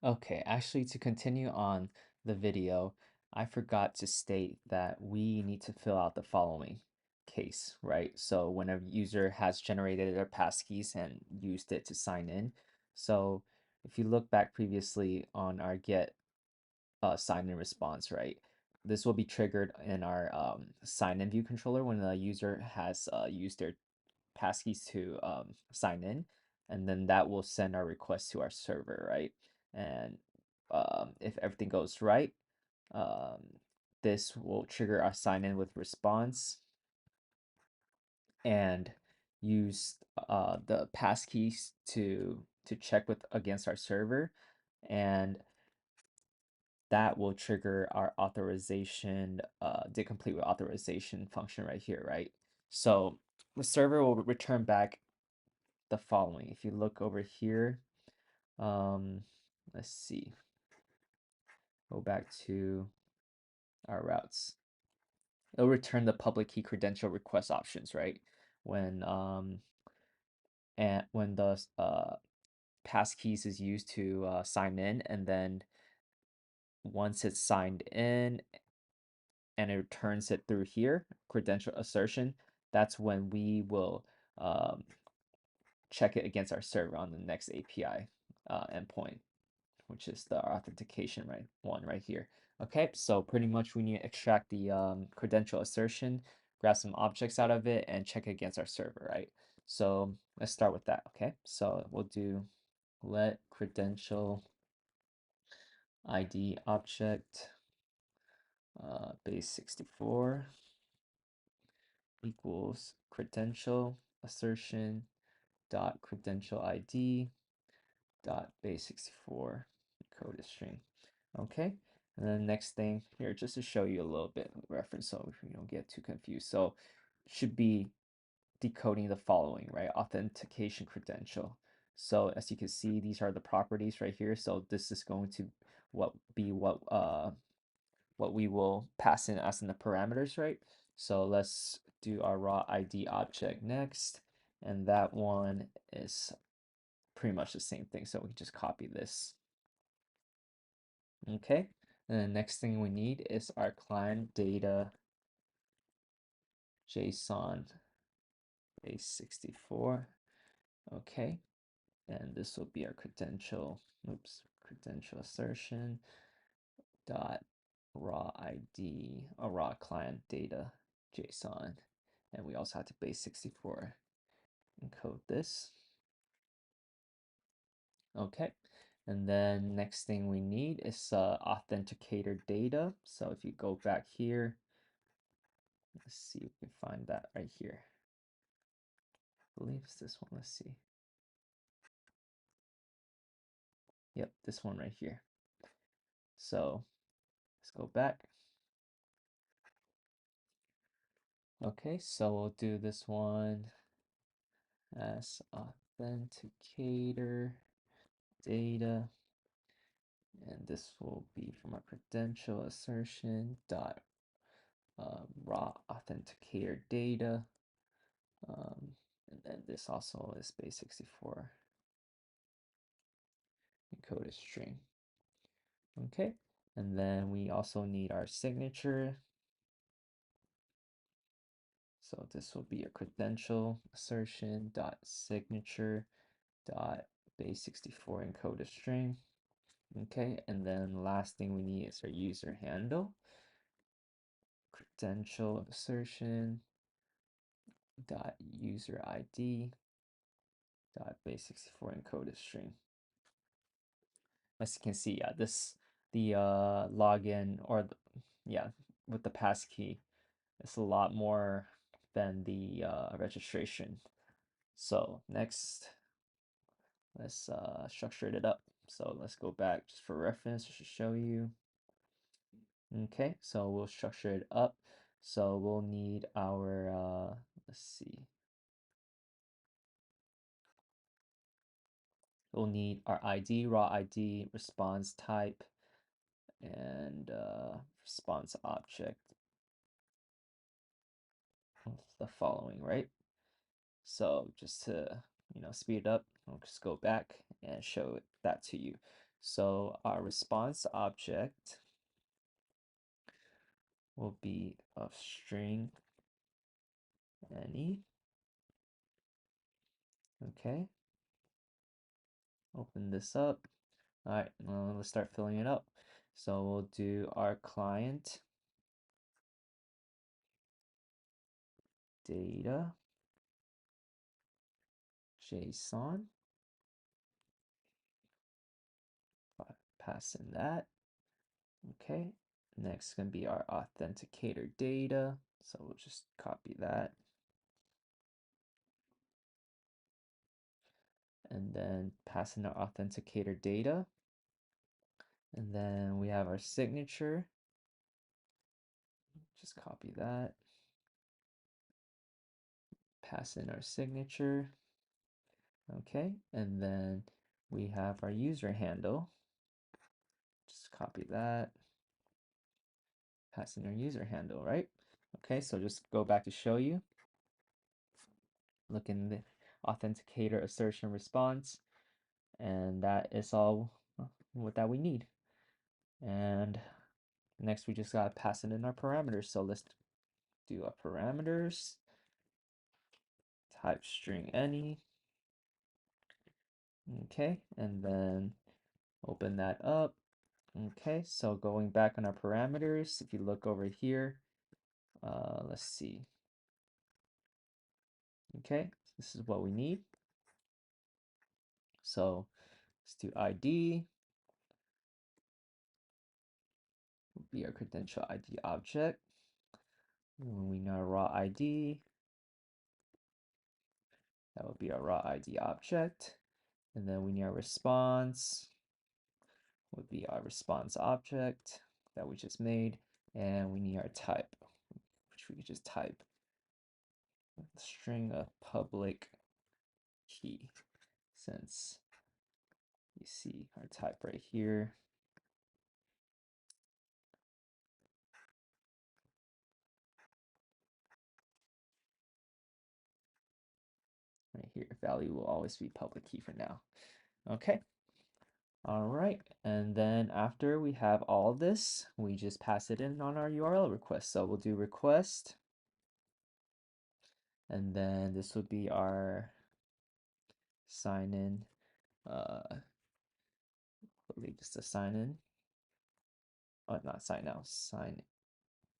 Okay, actually, to continue on the video, I forgot to state that we need to fill out the following case, right? So when a user has generated their passkeys and used it to sign in, so if you look back previously on our get sign in response, right? This will be triggered in our sign in view controller when the user has used their passkeys to sign in, and then that will send our request to our server, right? And if everything goes right, um, this will trigger our sign in with response and use the passkeys to check with against our server, and that will trigger our authorization, did complete with authorization function right here, right? So the server will return back the following. If you look over here, um, let's see, go back to our routes. It'll return the public key credential request options, right? When and when the passkeys is used to sign in, and then once it's signed in and it returns it through here, credential assertion, that's when we will um, check it against our server on the next API endpoint, which is the authentication one right here. Okay, so pretty much we need to extract the credential assertion, grab some objects out of it, and check it against our server, right? So let's start with that. Okay, so we'll do let credential ID object base64 equals credential assertion dot credential ID dot base64 encoded string. Okay, and then next thing here, just to show you a little bit of reference so you don't get too confused. So should be decoding the following, right? Authentication credential. So as you can see, these are the properties right here. So this is going to be what we will pass in as in the parameters, right? So let's do our raw ID object next, and that one is pretty much the same thing. So we can just copy this. Okay, and the next thing we need is our client data JSON base64. Okay, and this will be our credential, credential assertion dot raw ID, a raw client data JSON. And we also have to base64 encode this. Okay, and then next thing we need is authenticator data. So if you go back here, let's see if we can find that right here. I believe it's this one. Let's see. Yep, this one right here. So let's go back. Okay, so we'll do this one as authenticator data, and this will be from our credential assertion dot raw authenticator data, and then this also is base64 encoded string. Okay, and then we also need our signature. So this will be a credential assertion dot signature dot base64 encoded string. Okay, and then last thing we need is our user handle. Credential assertion dot user ID dot base64 encoded string. As you can see, yeah, the login or yeah, with the passkey, it's a lot more than the registration. So next, let's structure it up. So let's go back just for reference, just to show you. Okay, so we'll structure it up. So we'll need our, let's see, we'll need our ID, raw ID, response type, and response object, the following, right? So just to, speed it up, I'll just go back and show that to you. So our response object will be of string any. Okay, open this up. All right, well, let's start filling it up. So we'll do our client data JSON, pass in that. Okay, next is going to be our authenticator data. So we'll just copy that. And then pass in our authenticator data. And then we have our signature. Just copy that. Pass in our signature. Okay, and then we have our user handle. Just copy that. Pass in our user handle, right? Okay, so just go back to show you. Look in the authenticator assertion response, and that is all what that we need. And next we just gotta pass it in our parameters. So let's do our parameters. Type string any. Okay, and then open that up. Okay, so going back on our parameters, if you look over here, let's see. Okay, this is what we need. So let's do ID, will be our credential ID object. When we know raw ID, that will be our raw ID object. And then we need our response, would be our response object that we just made. And we need our type, which we could just type string of public key, since you see our type right here. Right here, value will always be public key for now. Okay. All right, and then after we have all of this, we just pass it in on our URL request. So we'll do request, and then this would be our sign in. I believe it's a sign in. Oh, not sign out, sign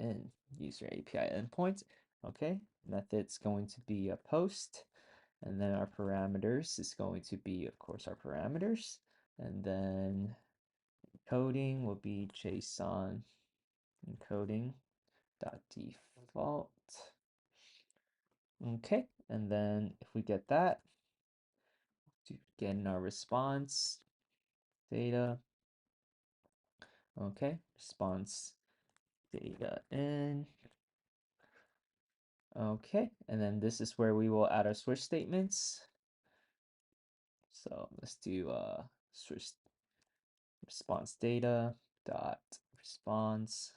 in user API endpoint. Okay, method's going to be a post, and then our parameters is going to be, of course, our parameters, and then encoding will be JSON encoding dot default. Okay, and then if we get that, to get in our response data. Okay, response data in. Okay, and then this is where we will add our switch statements. So let's do switch response data dot response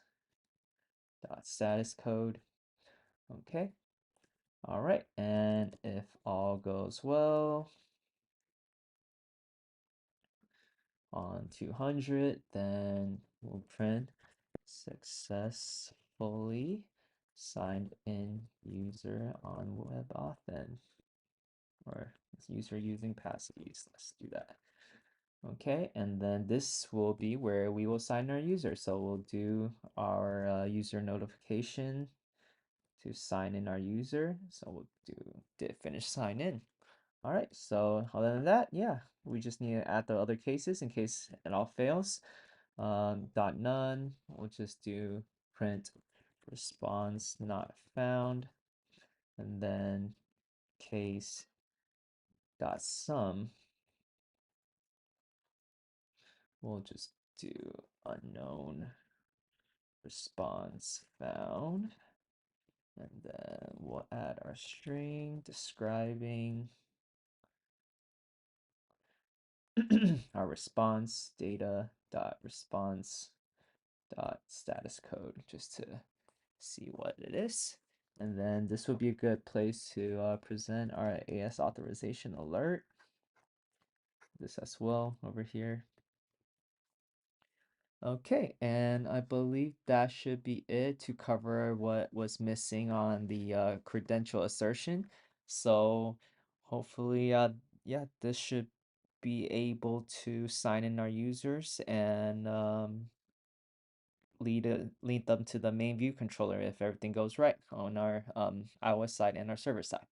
dot status code. Okay, all right, and if all goes well on 200, then we'll print successfully signed in user on WebAuthn, or user using Passkeys. Let's do that. Okay, and then this will be where we will sign our user. So we'll do our user notification to sign in our user. So we'll do did finish sign in. All right, so other than that, yeah, we just need to add the other cases in case it all fails. Dot none, we'll just do print response not found, and then case dot sum, we'll just do unknown response found, and then we'll add our string describing our response data dot response dot status code, just to see what it is. And then this would be a good place to present our AS authorization alert. This as well over here. Okay, and I believe that should be it to cover what was missing on the credential assertion. So hopefully, yeah, this should be able to sign in our users and lead them to the main view controller if everything goes right on our iOS side and our server side.